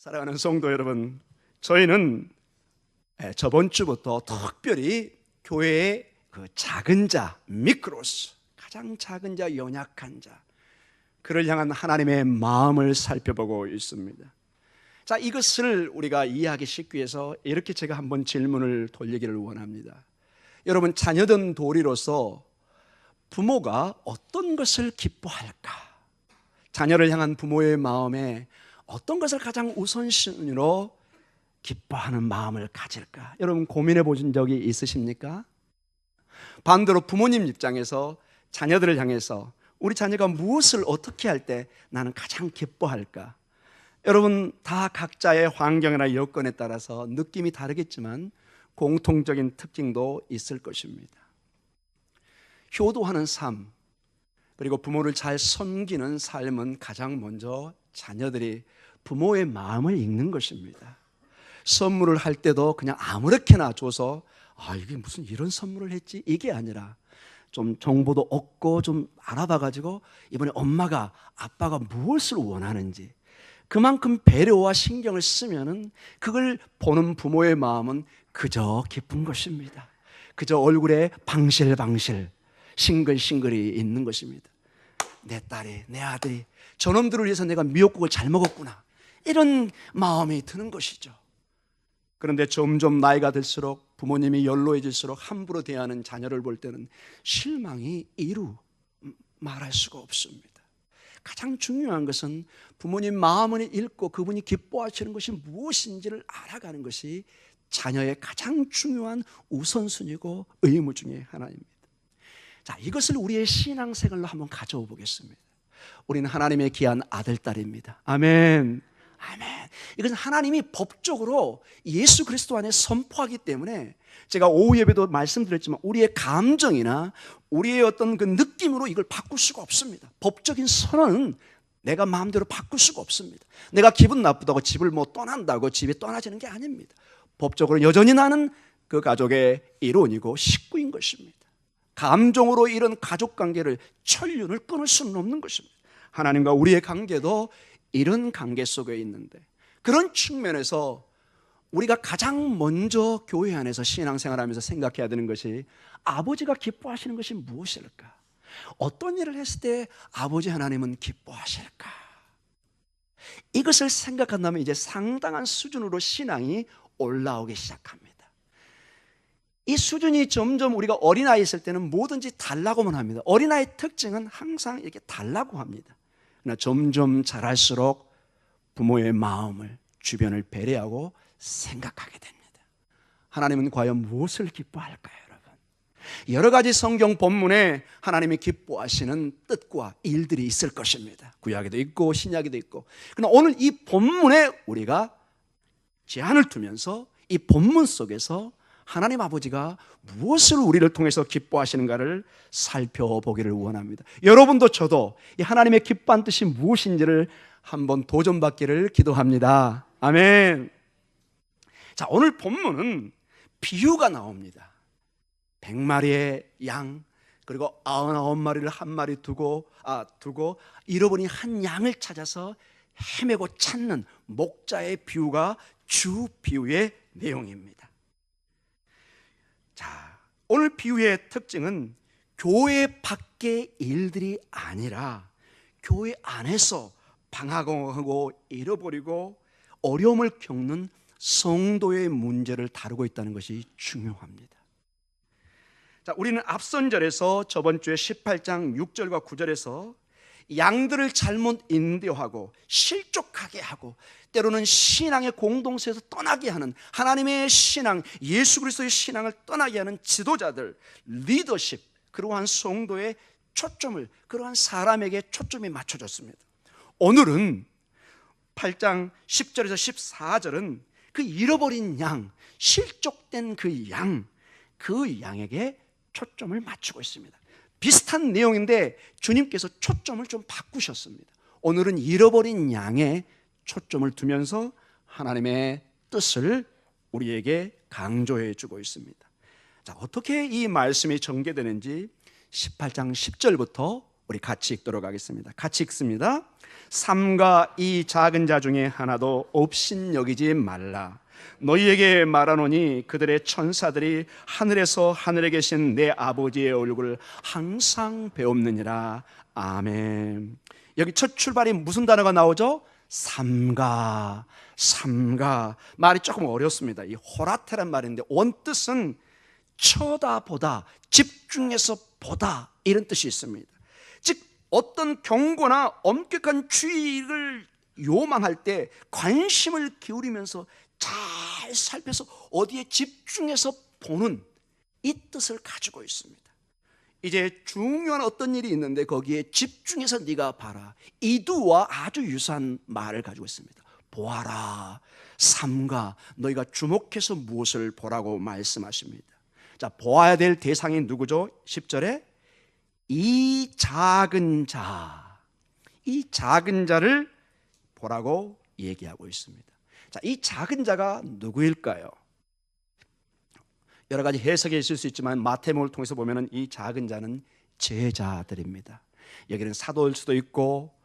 사랑하는 성도 여러분, 저희는 저번 주부터 특별히 교회의 그 작은 자, 미크로스, 가장 작은 자, 연약한 자, 그를 향한 하나님의 마음을 살펴보고 있습니다. 자, 이것을 우리가 이해하기 쉽기 위해서 이렇게 제가 한번 질문을 돌리기를 원합니다. 여러분, 자녀된 도리로서 부모가 어떤 것을 기뻐할까? 자녀를 향한 부모의 마음에 어떤 것을 가장 우선순위로 기뻐하는 마음을 가질까? 여러분, 고민해 보신 적이 있으십니까? 반대로 부모님 입장에서 자녀들을 향해서 우리 자녀가 무엇을 어떻게 할 때 나는 가장 기뻐할까? 여러분, 다 각자의 환경이나 여건에 따라서 느낌이 다르겠지만 공통적인 특징도 있을 것입니다. 효도하는 삶, 그리고 부모를 잘 섬기는 삶은 가장 먼저 자녀들이 부모의 마음을 읽는 것입니다. 선물을 할 때도 그냥 아무렇게나 줘서 이게 무슨 이런 선물을 했지? 이게 아니라 좀 정보도 얻고 좀 알아봐가지고 이번에 엄마가 아빠가 무엇을 원하는지 그만큼 배려와 신경을 쓰면은 그걸 보는 부모의 마음은 그저 기쁜 것입니다. 그저 얼굴에 방실방실 싱글싱글이 있는 것입니다. 내 딸이, 내 아들이 저놈들을 위해서 내가 미역국을 잘 먹었구나, 이런 마음이 드는 것이죠. 그런데 점점 나이가 들수록 부모님이 연로해질수록 함부로 대하는 자녀를 볼 때는 실망이 이루 말할 수가 없습니다. 가장 중요한 것은 부모님 마음을 읽고 그분이 기뻐하시는 것이 무엇인지를 알아가는 것이 자녀의 가장 중요한 우선순위고 의무 중에 하나입니다. 자, 이것을 우리의 신앙생활로 한번 가져오 보겠습니다. 우리는 하나님의 귀한 아들, 딸입니다. 아멘. 아멘. 이것은 하나님이 법적으로 예수 그리스도 안에 선포하기 때문에 제가 오후 예배도 말씀드렸지만 우리의 감정이나 우리의 어떤 그 느낌으로 이걸 바꿀 수가 없습니다. 법적인 선언은 내가 마음대로 바꿀 수가 없습니다. 내가 기분 나쁘다고 집을 떠난다고 집에 떠나지는 게 아닙니다. 법적으로 여전히 나는 그 가족의 일원이고 식구인 것입니다. 감정으로 이런 가족관계를 천륜을 끊을 수는 없는 것입니다. 하나님과 우리의 관계도 이런 관계 속에 있는데, 그런 측면에서 우리가 가장 먼저 교회 안에서 신앙생활하면서 생각해야 되는 것이 아버지가 기뻐하시는 것이 무엇일까? 어떤 일을 했을 때 아버지 하나님은 기뻐하실까? 이것을 생각한다면 이제 상당한 수준으로 신앙이 올라오기 시작합니다. 이 수준이 점점 우리가 어린아이 있을 때는 뭐든지 달라고만 합니다. 어린아이의 특징은 항상 이렇게 달라고 합니다. 그러나 점점 자랄수록 부모의 마음을, 주변을 배려하고 생각하게 됩니다. 하나님은 과연 무엇을 기뻐할까요, 여러분? 여러 가지 성경 본문에 하나님이 기뻐하시는 뜻과 일들이 있을 것입니다. 구약에도 있고 신약에도 있고. 그러나 오늘 이 본문에 우리가 제한을 두면서 이 본문 속에서 하나님 아버지가 무엇을 우리를 통해서 기뻐하시는가를 살펴보기를 원합니다. 여러분도 저도 이 하나님의 기뻐한 뜻이 무엇인지를 한번 도전받기를 기도합니다. 아멘. 자, 오늘 본문은 비유가 나옵니다. 100마리의 양, 그리고 99마리를 한 마리 두고 잃어버린 한 양을 찾아서 헤매고 찾는 목자의 비유가 주 비유의 내용입니다. 자, 오늘 비유의 특징은 교회 밖의 일들이 아니라 교회 안에서 방황하고 잃어버리고 어려움을 겪는 성도의 문제를 다루고 있다는 것이 중요합니다. 자, 우리는 앞선 절에서 저번 주에 18장 6절과 9절에서 양들을 잘못 인도하고 실족하게 하고 때로는 신앙의 공동체에서 떠나게 하는 하나님의 신앙, 예수 그리스도의 신앙을 떠나게 하는 지도자들, 리더십, 그러한 성도의 초점을, 그러한 사람에게 초점이 맞춰졌습니다. 오늘은 8장 10절에서 14절은 그 잃어버린 양, 실족된 그 양에게 초점을 맞추고 있습니다. 비슷한 내용인데 주님께서 초점을 좀 바꾸셨습니다. 오늘은 잃어버린 양에 초점을 두면서 하나님의 뜻을 우리에게 강조해 주고 있습니다. 자, 어떻게 이 말씀이 전개되는지 18장 10절부터 우리 같이 읽도록 하겠습니다. 같이 읽습니다. 삼가 이 작은 자 중에 하나도 업신여기지 말라. 너희에게 말하노니 그들의 천사들이 하늘에서 하늘에 계신 내 아버지의 얼굴을 항상 배옵느니라. 아멘. 여기 첫 출발이 무슨 단어가 나오죠? 삼가. 말이 조금 어렵습니다. 이 호라테란 말인데 원뜻은 쳐다보다, 집중해서 보다, 이런 뜻이 있습니다. 즉 어떤 경고나 엄격한 주의를 요망할 때 관심을 기울이면서 잘 살펴서 어디에 집중해서 보는 이 뜻을 가지고 있습니다. 이제 중요한 어떤 일이 있는데 거기에 집중해서 네가 봐라, 이두와 아주 유사한 말을 가지고 있습니다. 보아라, 삼가, 너희가 주목해서 무엇을 보라고 말씀하십니다. 자, 보아야 될 대상이 누구죠? 10절에 이 작은 자, 이 작은 자를 보라고 얘기하고 있습니다. 자, 이 작은 자가 누구일까요? 여러 가지 해석이 있을 수 있지만 마태복음을 통해서 보면 이 작은 자는 제자들입니다. 여기는 사도일 수도 있고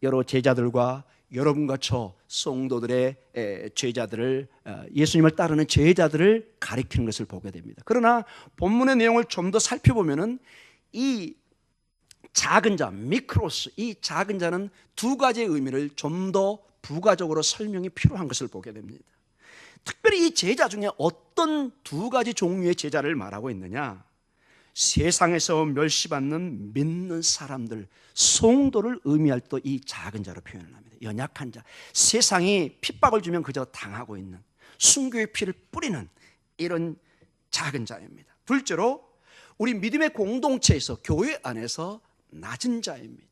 여러 제자들과 여러분과 저 성도들의 제자들을, 예수님을 따르는 제자들을 가리키는 것을 보게 됩니다. 그러나 본문의 내용을 좀 더 살펴보면 이 작은 자, 미크로스, 이 작은 자는 두 가지의 의미를 좀 더 부가적으로 설명이 필요한 것을 보게 됩니다. 특별히 이 제자 중에 어떤 두 가지 종류의 제자를 말하고 있느냐? 세상에서 멸시받는 믿는 사람들, 성도를 의미할 때 이 작은 자로 표현을 합니다. 연약한 자, 세상이 핍박을 주면 그저 당하고 있는, 순교의 피를 뿌리는 이런 작은 자입니다. 둘째로 우리 믿음의 공동체에서, 교회 안에서 낮은 자입니다.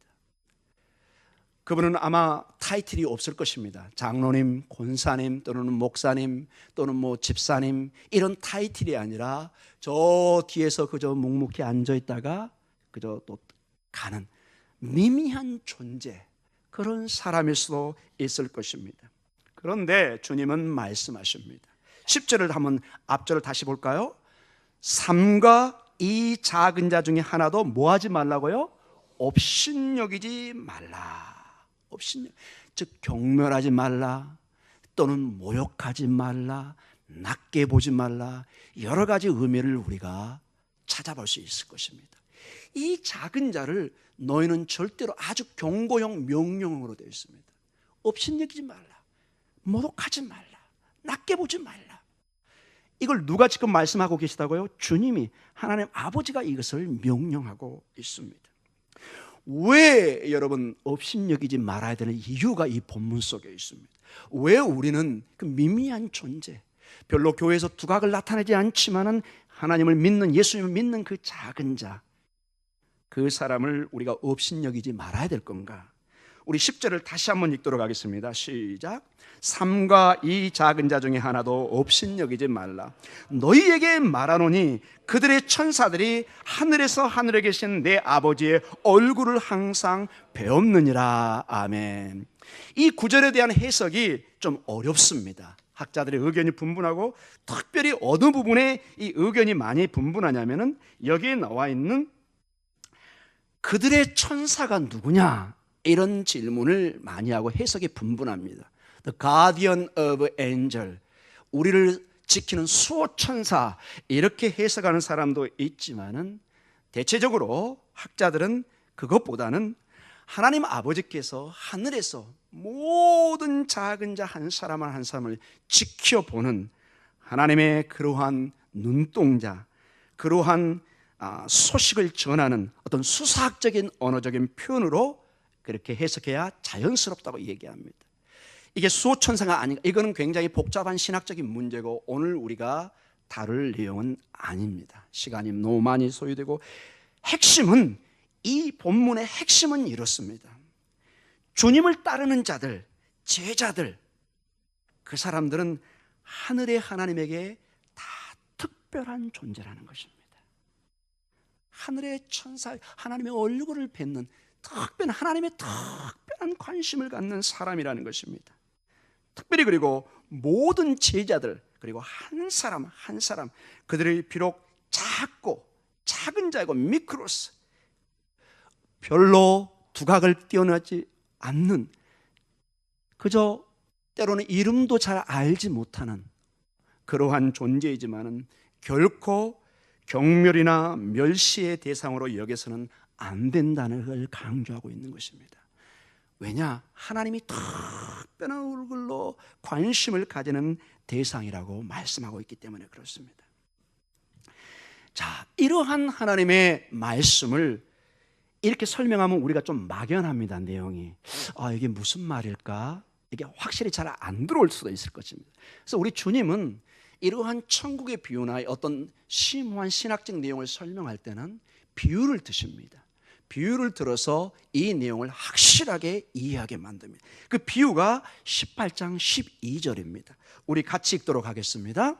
그분은 아마 타이틀이 없을 것입니다. 장로님, 권사님, 또는 목사님, 또는 집사님, 이런 타이틀이 아니라 저 뒤에서 그저 묵묵히 앉아있다가 그저 또 가는 미미한 존재, 그런 사람일 수도 있을 것입니다. 그런데 주님은 말씀하십니다. 10절을 한번 앞절을 다시 볼까요? 삼가 이 작은 자 중에 하나도 뭐하지 말라고요? 업신여기지 말라. 즉 경멸하지 말라, 또는 모욕하지 말라, 낮게 보지 말라, 여러 가지 의미를 우리가 찾아볼 수 있을 것입니다. 이 작은 자를 너희는 절대로 아주 경고형 명령으로 되어 있습니다. 업신여기지 말라, 모독하지 말라, 낮게 보지 말라. 이걸 누가 지금 말씀하고 계시다고요? 주님이, 하나님 아버지가 이것을 명령하고 있습니다. 왜 여러분 업신여기지 말아야 되는 이유가 이 본문 속에 있습니다. 왜 우리는 그 미미한 존재, 별로 교회에서 두각을 나타내지 않지만은 하나님을 믿는, 예수님을 믿는 그 작은 자, 그 사람을 우리가 업신여기지 말아야 될 건가? 우리 10절을 다시 한번 읽도록 하겠습니다. 시작. 삼가 이 작은 자 중에 하나도 업신여기지 말라. 너희에게 말하노니 그들의 천사들이 하늘에서 하늘에 계신 내 아버지의 얼굴을 항상 배옵느니라. 아멘. 이 구절에 대한 해석이 좀 어렵습니다. 학자들의 의견이 분분하고, 특별히 어느 부분에 이 의견이 많이 분분하냐면은 여기에 나와 있는 그들의 천사가 누구냐, 이런 질문을 많이 하고 해석이 분분합니다. The guardian of angel, 우리를 지키는 수호천사, 이렇게 해석하는 사람도 있지만은 대체적으로 학자들은 그것보다는 하나님 아버지께서 하늘에서 모든 작은 자 한 사람 한 사람을 지켜보는 하나님의 그러한 눈동자, 그러한 소식을 전하는 어떤 수사학적인 언어적인 표현으로 그렇게 해석해야 자연스럽다고 얘기합니다. 이게 수호천사가 아닌가, 이거는 굉장히 복잡한 신학적인 문제고 오늘 우리가 다룰 내용은 아닙니다. 시간이 너무 많이 소요되고, 핵심은, 이 본문의 핵심은 이렇습니다. 주님을 따르는 자들, 제자들, 그 사람들은 하늘의 하나님에게 다 특별한 존재라는 것입니다. 하늘의 천사, 하나님의 얼굴을 뵙는 특별한, 하나님의 특별한 관심을 갖는 사람이라는 것입니다. 특별히 그리고 모든 제자들, 그리고 한 사람 한 사람, 그들이 비록 작고 작은 자이고 미크로스, 별로 두각을 띄어내지 않는, 그저 때로는 이름도 잘 알지 못하는 그러한 존재이지만은 결코 경멸이나 멸시의 대상으로 여겨서는 안 된다는 걸 강조하고 있는 것입니다. 왜냐? 하나님이 특별한 얼굴로 관심을 가지는 대상이라고 말씀하고 있기 때문에 그렇습니다. 자, 이러한 하나님의 말씀을 이렇게 설명하면 우리가 좀 막연합니다. 내용이 이게 무슨 말일까? 이게 확실히 잘 안 들어올 수도 있을 것입니다. 그래서 우리 주님은 이러한 천국의 비유나 어떤 심오한 신학적 내용을 설명할 때는 비유를 드십니다. 비유를 들어서 이 내용을 확실하게 이해하게 만듭니다. 그 비유가 18장 12절입니다. 우리 같이 읽도록 하겠습니다.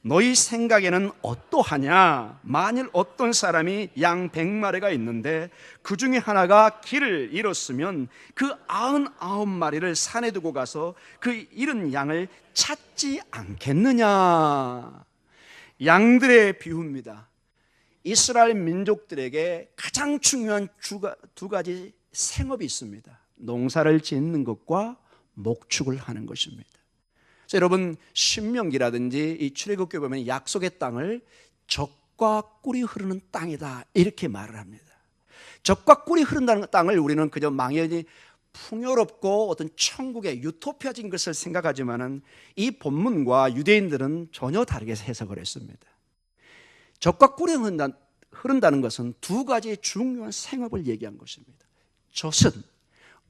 너희 생각에는 어떠하냐? 만일 어떤 사람이 양 100마리가 있는데 그 중에 하나가 길을 잃었으면 그 99마리를 산에 두고 가서 그 잃은 양을 찾지 않겠느냐? 양들의 비유입니다. 이스라엘 민족들에게 가장 중요한 두 가지 생업이 있습니다. 농사를 짓는 것과 목축을 하는 것입니다. 그래서 여러분 신명기라든지 이 출애굽기에 보면 약속의 땅을 젖과 꿀이 흐르는 땅이다 이렇게 말을 합니다. 젖과 꿀이 흐른다는 땅을 우리는 그저 막연히 풍요롭고 어떤 천국의 유토피아적인 것을 생각하지만은 이 본문과 유대인들은 전혀 다르게 해석을 했습니다. 젖과 꿀이 흐른다는 것은 두 가지의 중요한 생업을 얘기한 것입니다. 젖은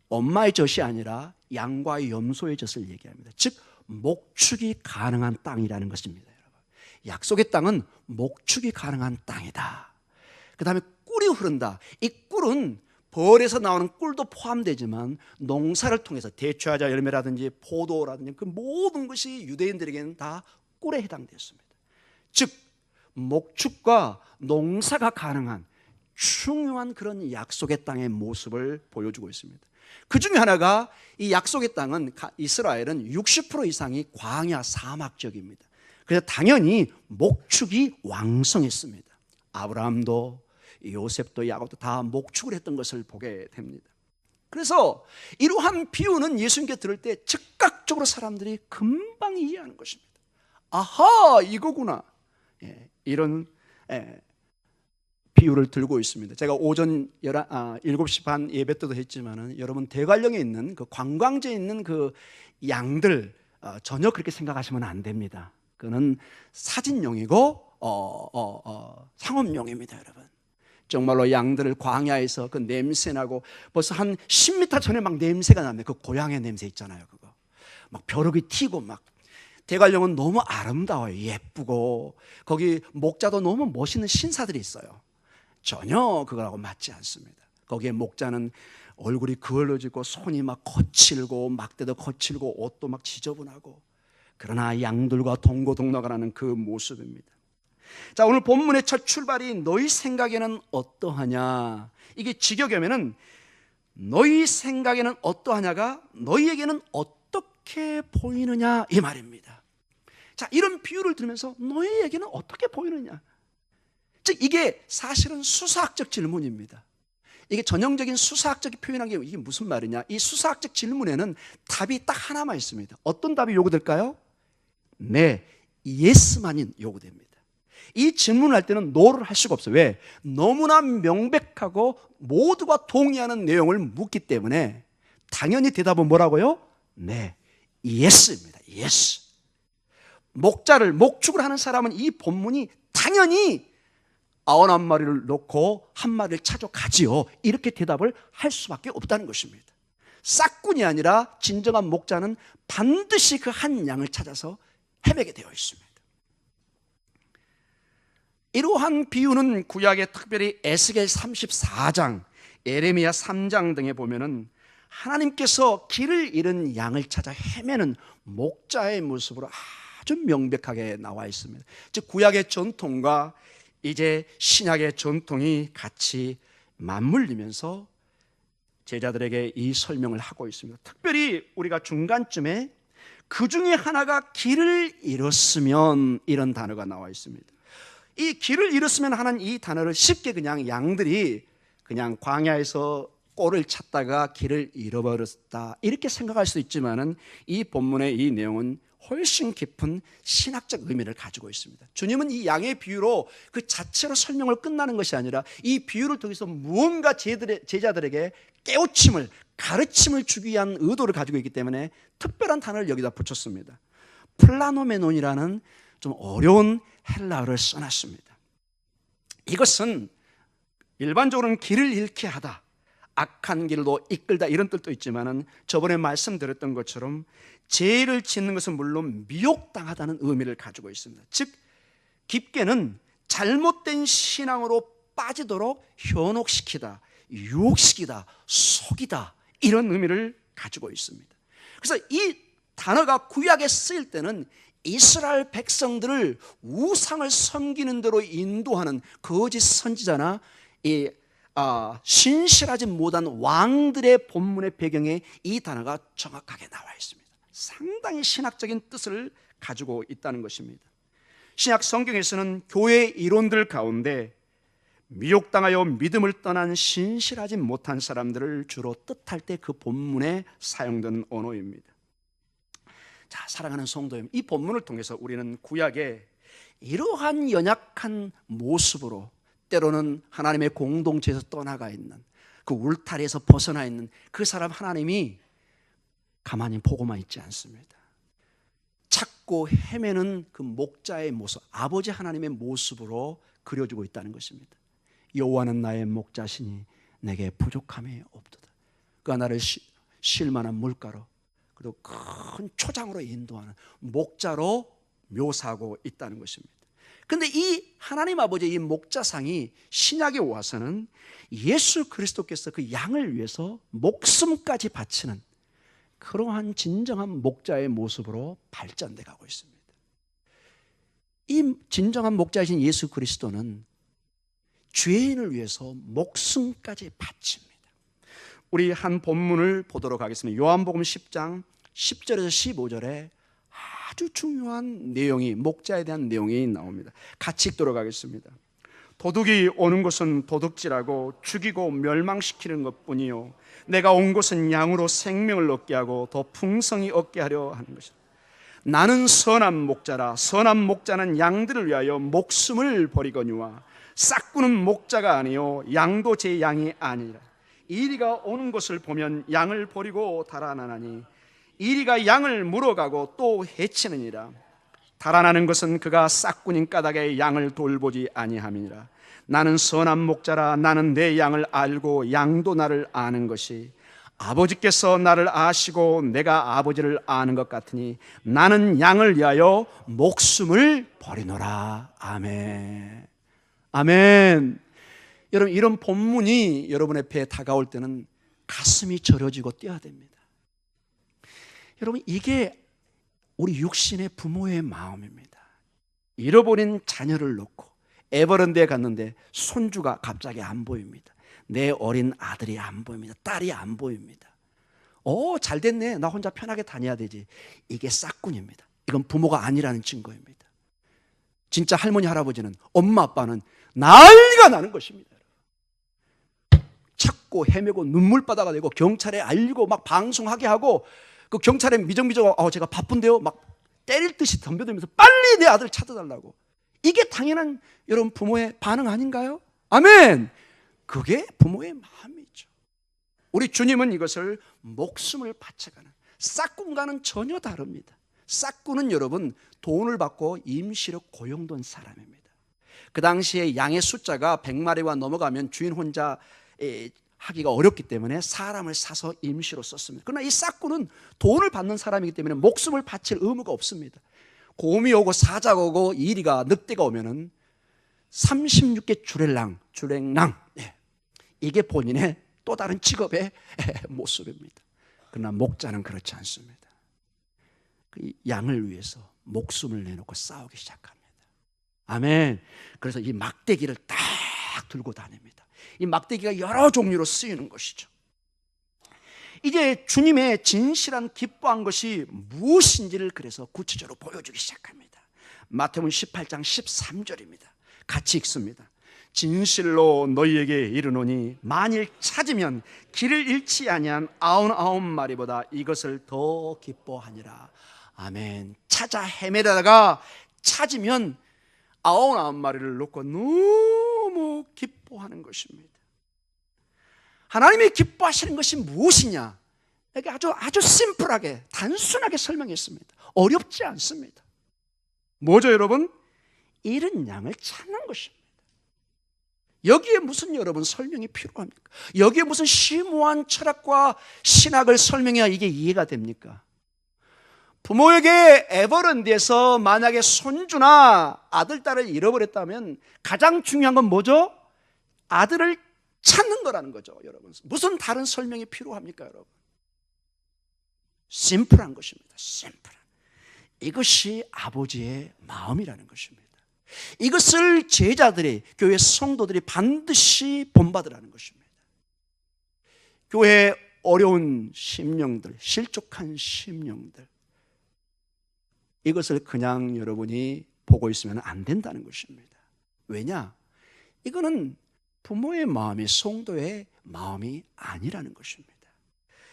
엄마의 젖이 아니라 양과 염소의 젖을 얘기합니다. 즉 목축이 가능한 땅이라는 것입니다. 여러분. 약속의 땅은 목축이 가능한 땅이다. 그 다음에 꿀이 흐른다. 이 꿀은 벌에서 나오는 꿀도 포함되지만 농사를 통해서 대추하자 열매라든지 포도라든지 그 모든 것이 유대인들에게는 다 꿀에 해당되었습니다. 즉 목축과 농사가 가능한 중요한 그런 약속의 땅의 모습을 보여주고 있습니다. 그 중에 하나가 이 약속의 땅은 이스라엘은 60% 이상이 광야 사막 지역입니다. 그래서 당연히 목축이 왕성했습니다. 아브라함도 요셉도 야곱도 다 목축을 했던 것을 보게 됩니다. 그래서 이러한 비유는 예수님께 들을 때 즉각적으로 사람들이 금방 이해하는 것입니다. 아하, 이거구나. 이런 비유를 들고 있습니다. 제가 오전 7시 반 예배 때도 했지만은 여러분 대관령에 있는 그 관광지에 있는 그 양들 전혀 그렇게 생각하시면 안 됩니다. 그는 사진용이고 상업용입니다, 여러분. 정말로 양들을 광야에서 그 냄새나고 벌써 한 10m 전에 막 냄새가 납니다. 그 고향의 냄새 있잖아요, 그거. 막 벼룩이 튀고 막. 대관령은 너무 아름다워요. 예쁘고 거기 목자도 너무 멋있는 신사들이 있어요. 전혀 그거하고 맞지 않습니다. 거기에 목자는 얼굴이 그을러지고 손이 막 거칠고 막대도 거칠고 옷도 막 지저분하고, 그러나 양들과 동고동락하는 그 모습입니다. 자, 오늘 본문의 첫 출발이 너희 생각에는 어떠하냐? 이게 직역하면은 너희 생각에는 어떠하냐가 너희에게는 어떻게 보이느냐 이 말입니다. 자, 이런 비유를 들으면서 너희에게는 어떻게 보이느냐? 즉 이게 사실은 수사학적 질문입니다. 이게 전형적인 수사학적이 표현한 게 이게 무슨 말이냐? 이 수사학적 질문에는 답이 딱 하나만 있습니다. 어떤 답이 요구될까요? 네, 예스만이 요구됩니다. 이 질문을 할 때는 노를 할 수가 없어요. 왜? 너무나 명백하고 모두가 동의하는 내용을 묻기 때문에 당연히 대답은 뭐라고요? 네, 예스입니다. 예스. 목축을 하는 사람은 이 본문이 당연히 99마리를 놓고 한 마리를 찾아가지요. 이렇게 대답을 할 수밖에 없다는 것입니다. 싹군이 아니라 진정한 목자는 반드시 그 한 양을 찾아서 헤매게 되어 있습니다. 이러한 비유는 구약의 특별히 에스겔 34장, 예레미야 3장 등에 보면은 하나님께서 길을 잃은 양을 찾아 헤매는 목자의 모습으로 아주 명백하게 나와 있습니다. 즉 구약의 전통과 이제 신약의 전통이 같이 맞물리면서 제자들에게 이 설명을 하고 있습니다. 특별히 우리가 중간쯤에 그 중에 하나가 길을 잃었으면 이런 단어가 나와 있습니다. 이 길을 잃었으면 하는 이 단어를 쉽게 그냥 양들이 그냥 광야에서 꼴을 찾다가 길을 잃어버렸다 이렇게 생각할 수 있지만은 이 본문의 이 내용은 훨씬 깊은 신학적 의미를 가지고 있습니다. 주님은 이 양의 비유로 그 자체로 설명을 끝나는 것이 아니라 이 비유를 통해서 무언가 제자들에게 깨우침을, 가르침을 주기 위한 의도를 가지고 있기 때문에 특별한 단어를 여기다 붙였습니다. 플라노메논이라는 좀 어려운 헬라어를 써놨습니다. 이것은 일반적으로는 길을 잃게 하다, 악한 길로 이끌다 이런 뜻도 있지만은 저번에 말씀드렸던 것처럼 죄를 짓는 것은 물론 미혹당하다는 의미를 가지고 있습니다. 즉 깊게는 잘못된 신앙으로 빠지도록 현혹시키다, 유혹시키다, 속이다 이런 의미를 가지고 있습니다. 그래서 이 단어가 구약에 쓰일 때는 이스라엘 백성들을 우상을 섬기는 대로 인도하는 거짓 선지자나 신실하지 못한 왕들의 본문의 배경에 이 단어가 정확하게 나와 있습니다. 상당히 신학적인 뜻을 가지고 있다는 것입니다. 신약 성경에서는 교회 이론들 가운데 미혹당하여 믿음을 떠난 신실하지 못한 사람들을 주로 뜻할 때 그 본문에 사용되는 언어입니다. 자, 사랑하는 성도 여러분, 이 본문을 통해서 우리는 구약의 이러한 연약한 모습으로 때로는 하나님의 공동체에서 떠나가 있는 그 울타리에서 벗어나 있는 그 사람 하나님이 가만히 보고만 있지 않습니다. 찾고 헤매는 그 목자의 모습, 아버지 하나님의 모습으로 그려주고 있다는 것입니다. 여호와는 나의 목자시니 내게 부족함이 없도다. 그가 나를 쉴 만한 물가로 그리고 큰 초장으로 인도하는 목자로 묘사하고 있다는 것입니다. 그런데 이 하나님 아버지의 이 목자상이 신약에 와서는 예수 그리스도께서 그 양을 위해서 목숨까지 바치는 그러한 진정한 목자의 모습으로 발전돼 가고 있습니다. 이 진정한 목자이신 예수 그리스도는 죄인을 위해서 목숨까지 바칩니다. 우리 한 본문을 보도록 하겠습니다. 요한복음 10장 10절에서 15절에 아주 중요한 내용이, 목자에 대한 내용이 나옵니다. 같이 읽도록 하겠습니다. 도둑이 오는 것은 도둑질하고 죽이고 멸망시키는 것뿐이요 내가 온 것은 양으로 생명을 얻게 하고 더 풍성히 얻게 하려 하는 것이다. 나는 선한 목자라. 선한 목자는 양들을 위하여 목숨을 버리거니와 싹구는 목자가 아니요 양도 제 양이 아니라. 이리가 오는 것을 보면 양을 버리고 달아나나니 이리가 양을 물어가고 또 해치느니라. 달아나는 것은 그가 싹군인 까닭에 양을 돌보지 아니함이니라. 나는 선한 목자라. 나는 내 양을 알고 양도 나를 아는 것이 아버지께서 나를 아시고 내가 아버지를 아는 것 같으니 나는 양을 위하여 목숨을 버리노라. 아멘. 아멘. 여러분, 이런 본문이 여러분의 배에 다가올 때는 가슴이 저려지고 뛰어야 됩니다. 여러분, 이게 우리 육신의 부모의 마음입니다. 잃어버린 자녀를 놓고 에버랜드에 갔는데 손주가 갑자기 안 보입니다. 내 어린 아들이 안 보입니다. 딸이 안 보입니다. 잘 됐네. 나 혼자 편하게 다녀야 되지. 이게 싹군입니다. 이건 부모가 아니라는 증거입니다. 진짜 할머니, 할아버지는, 엄마, 아빠는 난리가 나는 것입니다. 찾고 헤매고 눈물바다가 되고 경찰에 알리고 막 방송하게 하고 그 경찰에 미정미정 제가 바쁜데요 막 때릴 듯이 덤벼들면서 빨리 내 아들 찾아달라고. 이게 당연한 여러분 부모의 반응 아닌가요? 아멘. 그게 부모의 마음이죠. 우리 주님은 이것을 목숨을 바쳐가는, 싹군과는 전혀 다릅니다. 싹군은 여러분 돈을 받고 임시로 고용된 사람입니다. 그 당시에 양의 숫자가 100마리가 넘어가면 주인 혼자 하기가 어렵기 때문에 사람을 사서 임시로 썼습니다. 그러나 이 싹군은 돈을 받는 사람이기 때문에 목숨을 바칠 의무가 없습니다. 곰이 오고 사자가 오고 이리가 늑대가 오면은 36개 주랭랑 이게 본인의 또 다른 직업의 모습입니다. 그러나 목자는 그렇지 않습니다. 그 양을 위해서 목숨을 내놓고 싸우기 시작합니다. 아멘. 그래서 이 막대기를 딱 들고 다닙니다. 이 막대기가 여러 종류로 쓰이는 것이죠. 이제 주님의 진실한 기뻐한 것이 무엇인지를 그래서 구체적으로 보여주기 시작합니다. 마태복음 18장 13절입니다. 같이 읽습니다. 진실로 너희에게 이르노니 만일 찾으면 길을 잃지 아니한 99마리보다 이것을 더 기뻐하니라. 아멘. 찾아 헤매다가 찾으면 99마리를 놓고 너무 기뻐하는 것입니다. 하나님이 기뻐하시는 것이 무엇이냐? 이게 아주 심플하게 단순하게 설명했습니다. 어렵지 않습니다. 뭐죠, 여러분? 잃은 양을 찾는 것입니다. 여기에 무슨 여러분 설명이 필요합니까? 여기에 무슨 심오한 철학과 신학을 설명해야 이게 이해가 됩니까? 부모에게 에버랜드에서 만약에 손주나 아들, 딸을 잃어버렸다면 가장 중요한 건 뭐죠? 아들을 찾는 거라는 거죠, 여러분. 무슨 다른 설명이 필요합니까, 여러분? 심플한 것입니다. 심플한. 이것이 아버지의 마음이라는 것입니다. 이것을 제자들이, 교회 성도들이 반드시 본받으라는 것입니다. 교회의 어려운 심령들, 실족한 심령들, 이것을 그냥 여러분이 보고 있으면 안 된다는 것입니다. 왜냐? 이거는 부모의 마음이 성도의 마음이 아니라는 것입니다.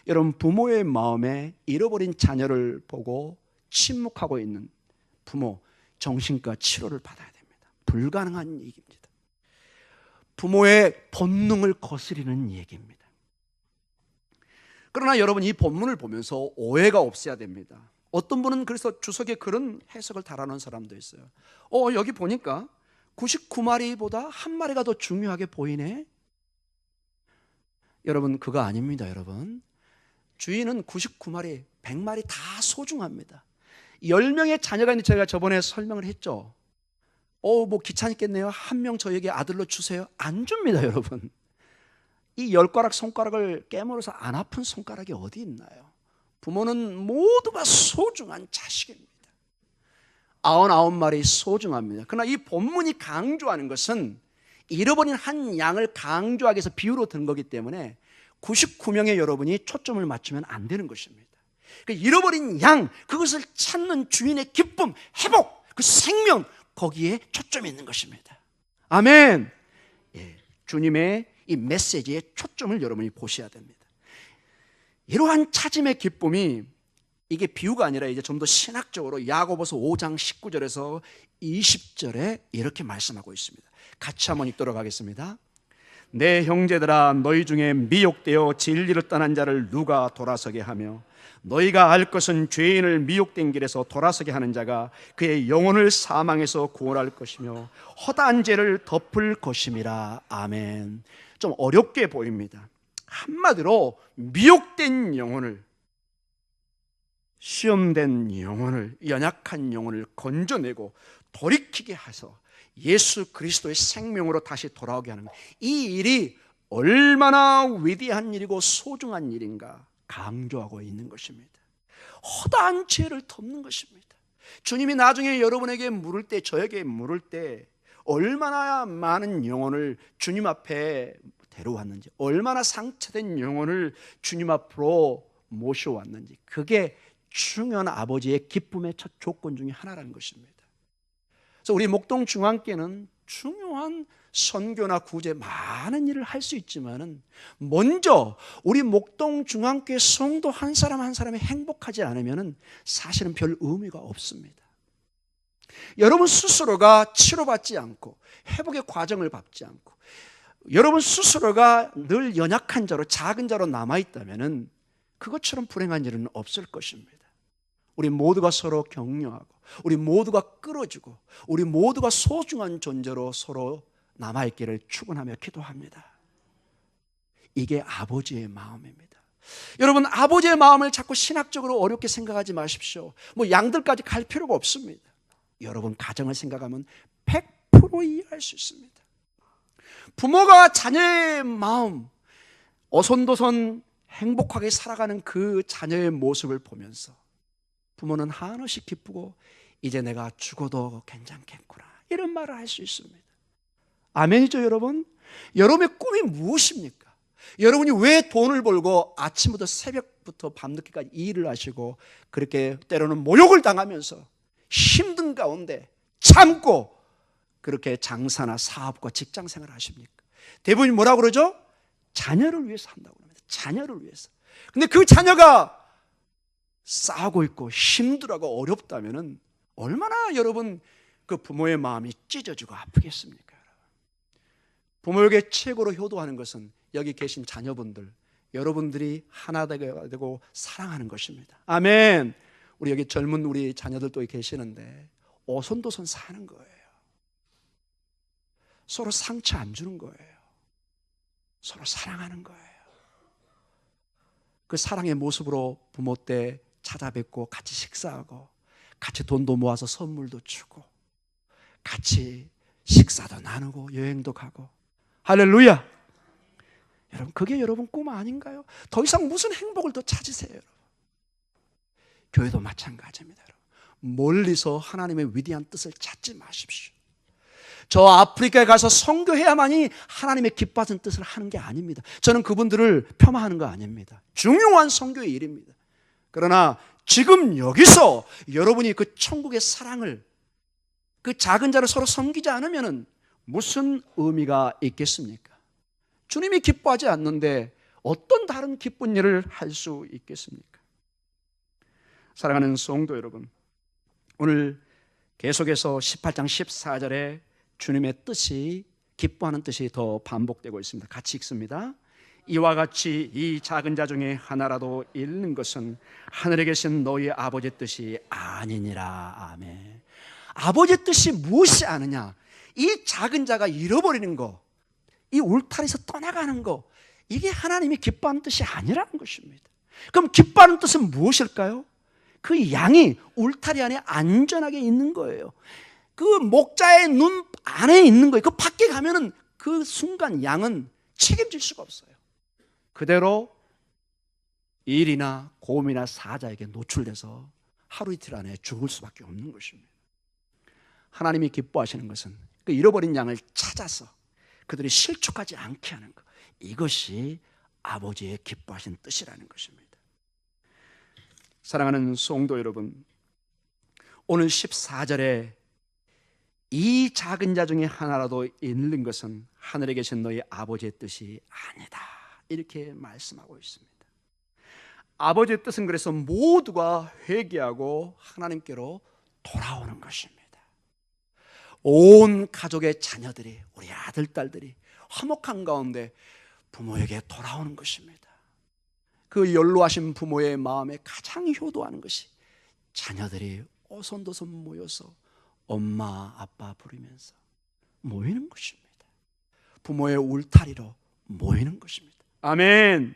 여러분, 부모의 마음에 잃어버린 자녀를 보고 침묵하고 있는 부모, 정신과 치료를 받아야 됩니다. 불가능한 얘기입니다. 부모의 본능을 거스리는 얘기입니다. 그러나 여러분, 이 본문을 보면서 오해가 없어야 됩니다. 어떤 분은 그래서 주석에 그런 해석을 달아놓은 사람도 있어요. 여기 보니까 99마리보다 한 마리가 더 중요하게 보이네. 여러분, 그거 아닙니다. 여러분, 주인은 99마리, 100마리 다 소중합니다. 10명의 자녀가 있는데 제가 저번에 설명을 했죠. 뭐 귀찮겠네요. 한 명 저에게 아들로 주세요. 안 줍니다, 여러분. 이 10가락 손가락을 깨물어서 안 아픈 손가락이 어디 있나요? 부모는 모두가 소중한 자식입니다. 99마리 소중합니다. 그러나 이 본문이 강조하는 것은 잃어버린 한 양을 강조하기 위해서 비유로 든 거기 때문에 99명의 여러분이 초점을 맞추면 안 되는 것입니다. 그러니까 잃어버린 양, 그것을 찾는 주인의 기쁨, 회복, 그 생명, 거기에 초점이 있는 것입니다. 아멘. 예, 주님의 이 메시지에 초점을 여러분이 보셔야 됩니다. 이러한 찾음의 기쁨이, 이게 비유가 아니라 이제 좀 더 신학적으로 야고보서 5장 19절에서 20절에 이렇게 말씀하고 있습니다. 같이 한번 읽도록 하겠습니다. 내 형제들아, 너희 중에 미혹되어 진리를 떠난 자를 누가 돌아서게 하며, 너희가 알 것은 죄인을 미혹된 길에서 돌아서게 하는 자가 그의 영혼을 사망에서 구원할 것이며 허다한 죄를 덮을 것임이라. 아멘. 좀 어렵게 보입니다. 한마디로 미혹된 영혼을, 시험된 영혼을, 연약한 영혼을 건져내고 돌이키게 해서 예수 그리스도의 생명으로 다시 돌아오게 하는, 이 일이 얼마나 위대한 일이고 소중한 일인가 강조하고 있는 것입니다. 허다한 죄를 덮는 것입니다. 주님이 나중에 여러분에게 물을 때, 저에게 물을 때 얼마나 많은 영혼을 주님 앞에 데려왔는지, 얼마나 상처된 영혼을 주님 앞으로 모셔왔는지, 그게 중요한 아버지의 기쁨의 첫 조건 중에 하나라는 것입니다. 그래서 우리 목동 중앙교회는 중요한 선교나 구제, 많은 일을 할 수 있지만은 먼저 우리 목동 중앙교회 성도 한 사람 한 사람이 행복하지 않으면은 사실은 별 의미가 없습니다. 여러분 스스로가 치료받지 않고 회복의 과정을 밟지 않고 여러분 스스로가 늘 연약한 자로, 작은 자로 남아있다면은 그것처럼 불행한 일은 없을 것입니다. 우리 모두가 서로 격려하고, 우리 모두가 끌어주고, 우리 모두가 소중한 존재로 서로 남아있기를 축원하며 기도합니다. 이게 아버지의 마음입니다. 여러분, 아버지의 마음을 자꾸 신학적으로 어렵게 생각하지 마십시오. 뭐 양들까지 갈 필요가 없습니다. 여러분 가정을 생각하면 100% 이해할 수 있습니다. 부모가 자녀의 마음, 어손도손 행복하게 살아가는 그 자녀의 모습을 보면서 부모는 한없이 기쁘고, 이제 내가 죽어도 괜찮겠구나, 이런 말을 할 수 있습니다. 아멘이죠, 여러분? 여러분의 꿈이 무엇입니까? 여러분이 왜 돈을 벌고 아침부터 새벽부터 밤늦게까지 일을 하시고 그렇게 때로는 모욕을 당하면서 힘든 가운데 참고 그렇게 장사나 사업과 직장 생활을 하십니까? 대부분이 뭐라고 그러죠? 자녀를 위해서 한다고 합니다. 자녀를 위해서. 근데 그 자녀가 싸우고 있고 힘들어하고 어렵다면 얼마나 여러분 그 부모의 마음이 찢어지고 아프겠습니까? 부모에게 최고로 효도하는 것은 여기 계신 자녀분들, 여러분들이 하나 되고 사랑하는 것입니다. 아멘. 우리 여기 젊은 우리 자녀들도 계시는데 오손도손 사는 거예요. 서로 상처 안 주는 거예요. 서로 사랑하는 거예요. 그 사랑의 모습으로 부모 때 찾아뵙고 같이 식사하고 같이 돈도 모아서 선물도 주고 같이 식사도 나누고 여행도 가고. 할렐루야. 여러분, 그게 여러분 꿈 아닌가요? 더 이상 무슨 행복을 더 찾으세요? 여러분. 교회도 마찬가지입니다. 여러분. 멀리서 하나님의 위대한 뜻을 찾지 마십시오. 저 아프리카에 가서 선교해야만이 하나님의 기뻐하는 뜻을 하는 게 아닙니다. 저는 그분들을 폄하하는 거 아닙니다. 중요한 선교의 일입니다. 그러나 지금 여기서 여러분이 그 천국의 사랑을, 그 작은 자를 서로 섬기지 않으면 무슨 의미가 있겠습니까? 주님이 기뻐하지 않는데 어떤 다른 기쁜 일을 할 수 있겠습니까? 사랑하는 성도 여러분, 오늘 계속해서 18장 14절에 주님의 뜻이, 기뻐하는 뜻이 더 반복되고 있습니다. 같이 읽습니다. 이와 같이 이 작은 자 중에 하나라도 잃는 것은 하늘에 계신 너희 아버지의 뜻이 아니니라. 아멘. 아버지의 뜻이 무엇이 아느냐? 이 작은 자가 잃어버리는 거, 이 울타리에서 떠나가는 거, 이게 하나님이 기뻐하는 뜻이 아니라는 것입니다. 그럼 기뻐하는 뜻은 무엇일까요? 그 양이 울타리 안에 안전하게 있는 거예요. 그 목자의 눈 안에 있는 거예요. 그 밖에 가면은 그 순간 양은 책임질 수가 없어요. 그대로 일이나 고음이나 사자에게 노출돼서 하루 이틀 안에 죽을 수밖에 없는 것입니다. 하나님이 기뻐하시는 것은 그 잃어버린 양을 찾아서 그들이 실족하지 않게 하는 것, 이것이 아버지의 기뻐하신 뜻이라는 것입니다. 사랑하는 성도 여러분, 오늘 14절에 이 작은 자 중에 하나라도 잃는 것은 하늘에 계신 너희 아버지의 뜻이 아니다, 이렇게 말씀하고 있습니다. 아버지의 뜻은 그래서 모두가 회개하고 하나님께로 돌아오는 것입니다. 온 가족의 자녀들이, 우리 아들, 딸들이 화목한 가운데 부모에게 돌아오는 것입니다. 그 연로하신 부모의 마음에 가장 효도하는 것이 자녀들이 오손도손 모여서 엄마, 아빠 부르면서 모이는 것입니다. 부모의 울타리로 모이는 것입니다. 아멘.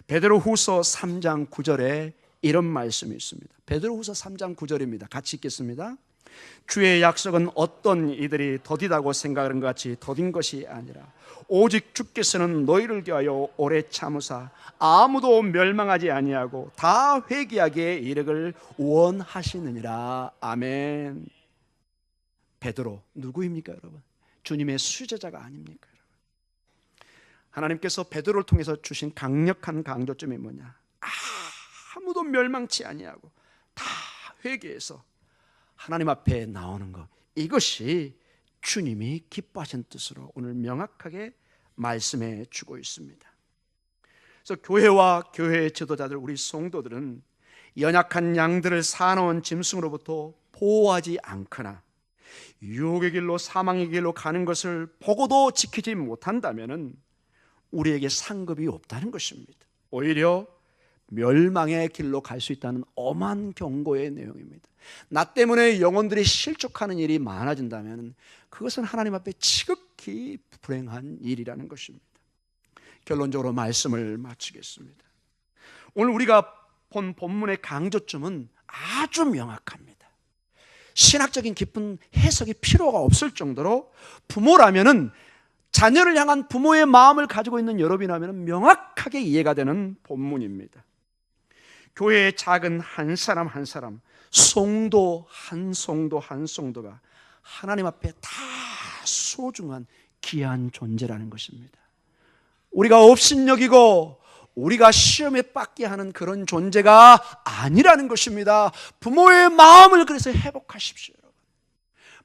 베드로후서 3장 9절에 이런 말씀이 있습니다. 베드로후서 3장 9절입니다. 같이 읽겠습니다. 주의 약속은 어떤 이들이 더디다고 생각하는 것 같이 더딘 것이 아니라 오직 주께서는 너희를 위하여 오래 참으사 아무도 멸망하지 아니하고 다 회개하기에 이르기를 원하시느니라. 아멘. 베드로 누구입니까, 여러분? 주님의 수제자가 아닙니까, 여러분? 하나님께서 베드로를 통해서 주신 강력한 강조점이 뭐냐? 아무도 멸망치 아니하고 다 회개해서 하나님 앞에 나오는 것, 이것이 주님이 기뻐하신 뜻으로 오늘 명확하게 말씀해 주고 있습니다. 그래서 교회와 교회의 지도자들, 우리 성도들은 연약한 양들을 사나운 짐승으로부터 보호하지 않거나 유혹의 길로 사망의 길로 가는 것을 보고도 지키지 못한다면 우리에게 상급이 없다는 것입니다. 오히려 멸망의 길로 갈 수 있다는 엄한 경고의 내용입니다. 나 때문에 영혼들이 실족하는 일이 많아진다면 그것은 하나님 앞에 지극히 불행한 일이라는 것입니다. 결론적으로 말씀을 마치겠습니다. 오늘 우리가 본 본문의 강조점은 아주 명확합니다. 신학적인 깊은 해석이 필요가 없을 정도로 부모라면은, 자녀를 향한 부모의 마음을 가지고 있는 여러분이라면 명확하게 이해가 되는 본문입니다. 교회의 작은 한 사람 한 사람, 성도 한 성도가 하나님 앞에 다 소중한 귀한 존재라는 것입니다. 우리가 업신여기고 우리가 시험에 빠게 하는 그런 존재가 아니라는 것입니다. 부모의 마음을 그래서 회복하십시오.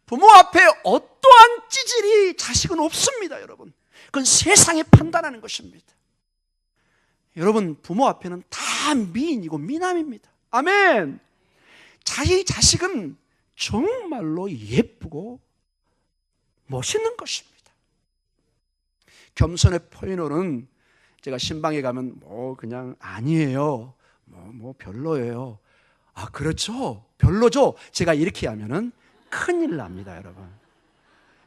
부모 앞에 어떠한 찌질이 자식은 없습니다, 여러분. 그건 세상이 판단하는 것입니다. 여러분, 부모 앞에는 다 미인이고 미남입니다. 아멘. 자식은 정말로 예쁘고 멋있는 것입니다. 겸손의 포인트는 제가 신방에 가면 그냥 아니에요, 별로예요. 아, 그렇죠, 별로죠. 제가 이렇게 하면은 큰일 납니다, 여러분.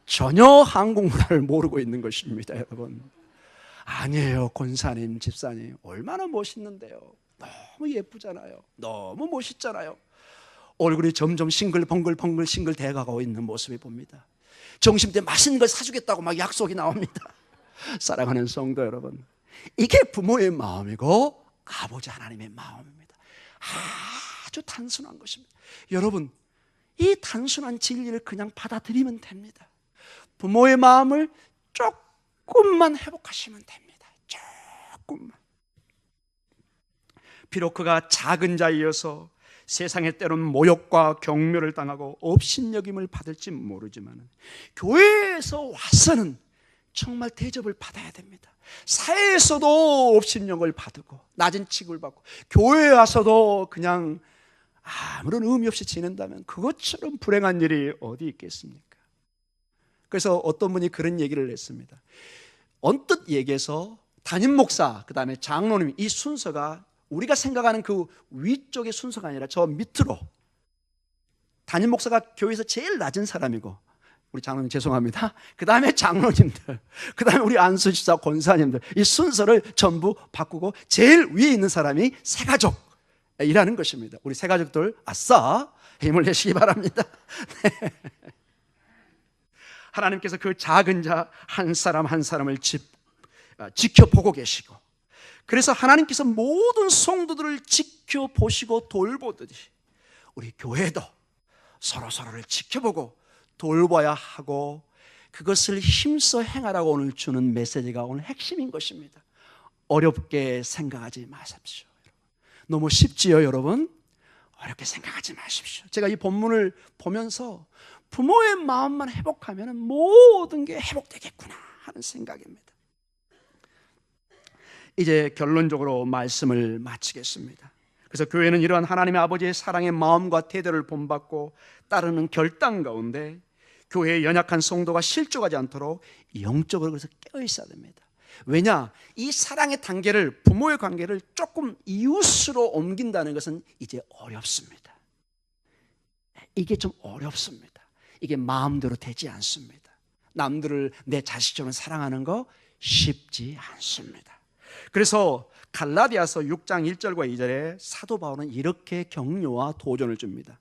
전혀 한국 문화를 모르고 있는 것입니다, 여러분. 아니에요, 권사님, 집사님, 얼마나 멋있는데요. 너무 예쁘잖아요. 너무 멋있잖아요. 얼굴이 점점 싱글벙글벙글 싱글대가고 있는 모습을 봅니다. 점심때 맛있는 걸 사주겠다고 막 약속이 나옵니다. 사랑하는 성도 여러분, 이게 부모의 마음이고 아버지 하나님의 마음입니다. 아주 단순한 것입니다. 여러분, 이 단순한 진리를 그냥 받아들이면 됩니다. 부모의 마음을 조금만 회복하시면 됩니다. 조금만. 비록 그가 작은 자이어서 세상에 때론 모욕과 경멸을 당하고 업신여김을 받을지 모르지만 교회에서 와서는 정말 대접을 받아야 됩니다. 사회에서도 업신여김을 받고 낮은 취급을 받고 교회에 와서도 그냥 아무런 의미 없이 지낸다면 그것처럼 불행한 일이 어디 있겠습니까? 그래서 어떤 분이 그런 얘기를 했습니다. 언뜻 얘기해서 담임 목사, 그 다음에 장로님, 이 순서가 우리가 생각하는 그 위쪽의 순서가 아니라 저 밑으로, 담임 목사가 교회에서 제일 낮은 사람이고, 우리 장로님 죄송합니다, 그 다음에 장로님들, 그 다음에 우리 안수집사 권사님들, 이 순서를 전부 바꾸고 제일 위에 있는 사람이 새가족이라는 것입니다. 우리 새가족들 아싸 힘을 내시기 바랍니다. 네. 하나님께서 그 작은 자 한 사람 한 사람을 지켜보고 계시고, 그래서 하나님께서 모든 성도들을 지켜보시고 돌보듯이 우리 교회도 서로서로를 지켜보고 돌봐야 하고, 그것을 힘써 행하라고 오늘 주는 메시지가 오늘 핵심인 것입니다. 어렵게 생각하지 마십시오. 너무 쉽지요, 여러분? 어렵게 생각하지 마십시오. 제가 이 본문을 보면서 부모의 마음만 회복하면 모든 게 회복되겠구나 하는 생각입니다. 이제 결론적으로 말씀을 마치겠습니다. 그래서 교회는 이러한 하나님의 아버지의 사랑의 마음과 태도를 본받고 따르는 결단 가운데 교회의 연약한 성도가 실족하지 않도록 영적으로 그래서 깨어 있어야 됩니다. 왜냐? 이 사랑의 단계를, 부모의 관계를 조금 이웃으로 옮긴다는 것은 이제 어렵습니다. 이게 좀 어렵습니다. 이게 마음대로 되지 않습니다. 남들을 내 자식처럼 사랑하는 거 쉽지 않습니다. 그래서 갈라디아서 6장 1절과 2절에 사도 바울은 이렇게 격려와 도전을 줍니다.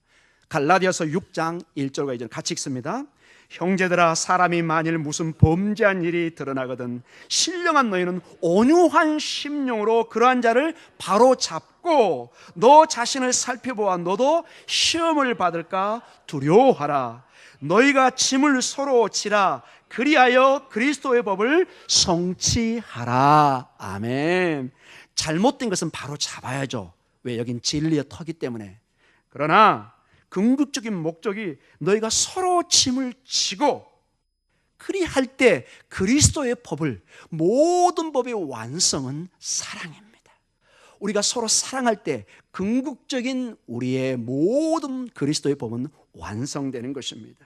갈라디아서 6장 1절과 2절 같이 읽습니다. 형제들아, 사람이 만일 무슨 범죄한 일이 드러나거든 신령한 너희는 온유한 심령으로 그러한 자를 바로 잡고 너 자신을 살펴보아 너도 시험을 받을까 두려워하라. 너희가 짐을 서로 지라. 그리하여 그리스도의 법을 성취하라. 아멘. 잘못된 것은 바로 잡아야죠. 왜? 여긴 진리의 터기 때문에. 그러나 궁극적인 목적이 너희가 서로 짐을 지고 그리할 때 그리스도의 법을, 모든 법의 완성은 사랑입니다. 우리가 서로 사랑할 때 궁극적인 우리의 모든 그리스도의 법은 완성되는 것입니다.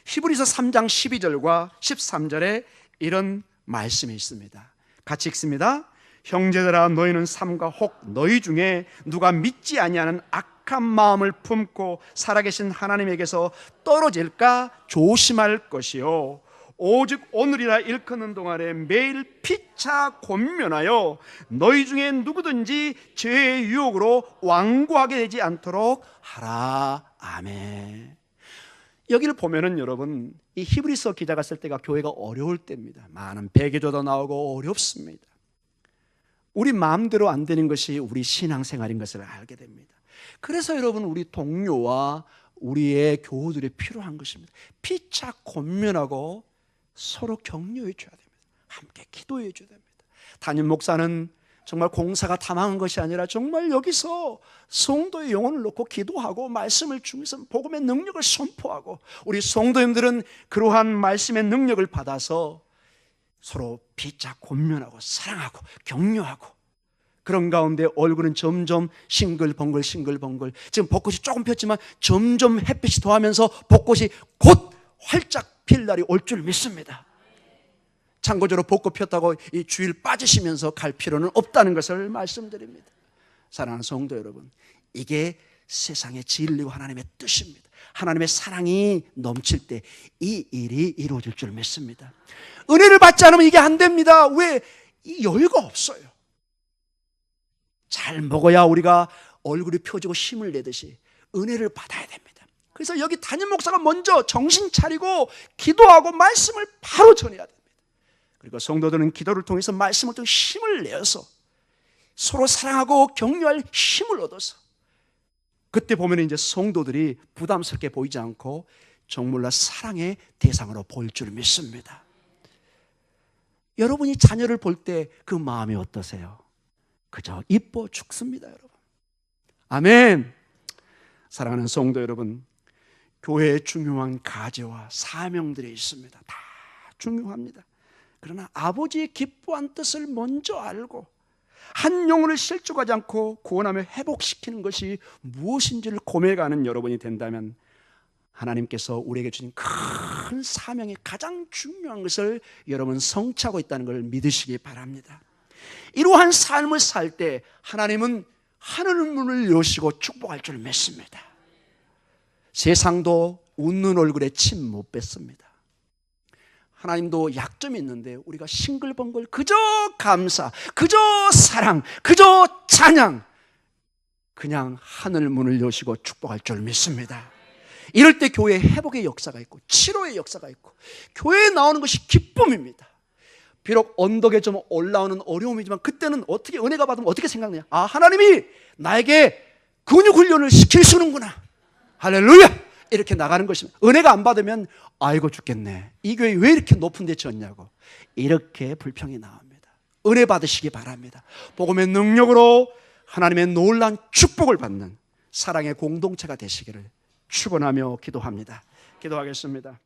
히브리서 3장 12절과 13절에 이런 말씀이 있습니다. 같이 읽습니다. 형제들아, 너희는 삼가 혹 너희 중에 누가 믿지 아니하는 악한 마음을 품고 살아계신 하나님에게서 떨어질까 조심할 것이요, 오직 오늘이라 일컫는 동안에 매일 피차 권면하여 너희 중에 누구든지 죄의 유혹으로 완고하게 되지 않도록 하라. 아멘. 여기를 보면은 여러분, 이 히브리서 기자가 쓸 때가 교회가 어려울 때입니다. 많은 배교조도 나오고 어렵습니다. 우리 마음대로 안 되는 것이 우리 신앙생활인 것을 알게 됩니다. 그래서 여러분, 우리 동료와 우리의 교우들이 필요한 것입니다. 피차 권면하고 서로 격려해 줘야 됩니다. 함께 기도해 줘야 됩니다. 담임 목사는 정말 공사가 다 망한 것이 아니라 정말 여기서 성도의 영혼을 놓고 기도하고 말씀을 중에서 복음의 능력을 선포하고, 우리 성도님들은 그러한 말씀의 능력을 받아서 서로 피자 권면하고 사랑하고 격려하고, 그런 가운데 얼굴은 점점 싱글벙글 싱글벙글, 지금 벚꽃이 조금 폈지만 점점 햇빛이 더하면서 벚꽃이 곧 활짝 필 날이 올 줄 믿습니다. 참고적으로 벚꽃 폈다고 이 주일 빠지시면서 갈 필요는 없다는 것을 말씀드립니다. 사랑하는 성도 여러분, 이게 세상의 진리와 하나님의 뜻입니다. 하나님의 사랑이 넘칠 때 이 일이 이루어질 줄 믿습니다. 은혜를 받지 않으면 이게 안 됩니다. 왜? 이 여유가 없어요. 잘 먹어야 우리가 얼굴이 펴지고 힘을 내듯이 은혜를 받아야 됩니다. 그래서 여기 담임 목사가 먼저 정신 차리고 기도하고 말씀을 바로 전해야 됩니다. 그리고 성도들은 기도를 통해서 말씀을 통해 힘을 내어서 서로 사랑하고 격려할 힘을 얻어서, 그때 보면 이제 성도들이 부담스럽게 보이지 않고 정말로 사랑의 대상으로 보일 줄 믿습니다. 여러분이 자녀를 볼 때 그 마음이 어떠세요? 그저 이뻐 죽습니다, 여러분. 아멘. 사랑하는 성도 여러분, 교회에 중요한 가제와 사명들이 있습니다. 다 중요합니다. 그러나 아버지의 기뻐한 뜻을 먼저 알고 한 영혼을 실족하지 않고 구원하며 회복시키는 것이 무엇인지를 고백하는 여러분이 된다면, 하나님께서 우리에게 주신 큰 사명의 가장 중요한 것을 여러분 성취하고 있다는 걸 믿으시기 바랍니다. 이러한 삶을 살 때 하나님은 하늘 문을 여시고 축복할 줄 믿습니다. 세상도 웃는 얼굴에 침 못 뱉습니다. 하나님도 약점이 있는데 우리가 싱글벙글 그저 감사, 그저 사랑, 그저 찬양, 그냥 하늘 문을 여시고 축복할 줄 믿습니다. 이럴 때 교회에 회복의 역사가 있고 치료의 역사가 있고, 교회에 나오는 것이 기쁨입니다. 비록 언덕에 좀 올라오는 어려움이지만 그때는 어떻게, 은혜가 받으면 어떻게 생각나냐? 아, 하나님이 나에게 근육 훈련을 시키시는구나. 할렐루야! 이렇게 나가는 것입니다. 은혜가 안 받으면 아이고 죽겠네, 이 교회 왜 이렇게 높은 데 지었냐고, 이렇게 불평이 나옵니다. 은혜 받으시기 바랍니다. 복음의 능력으로 하나님의 놀라운 축복을 받는 사랑의 공동체가 되시기를 축원하며 기도합니다. 기도하겠습니다.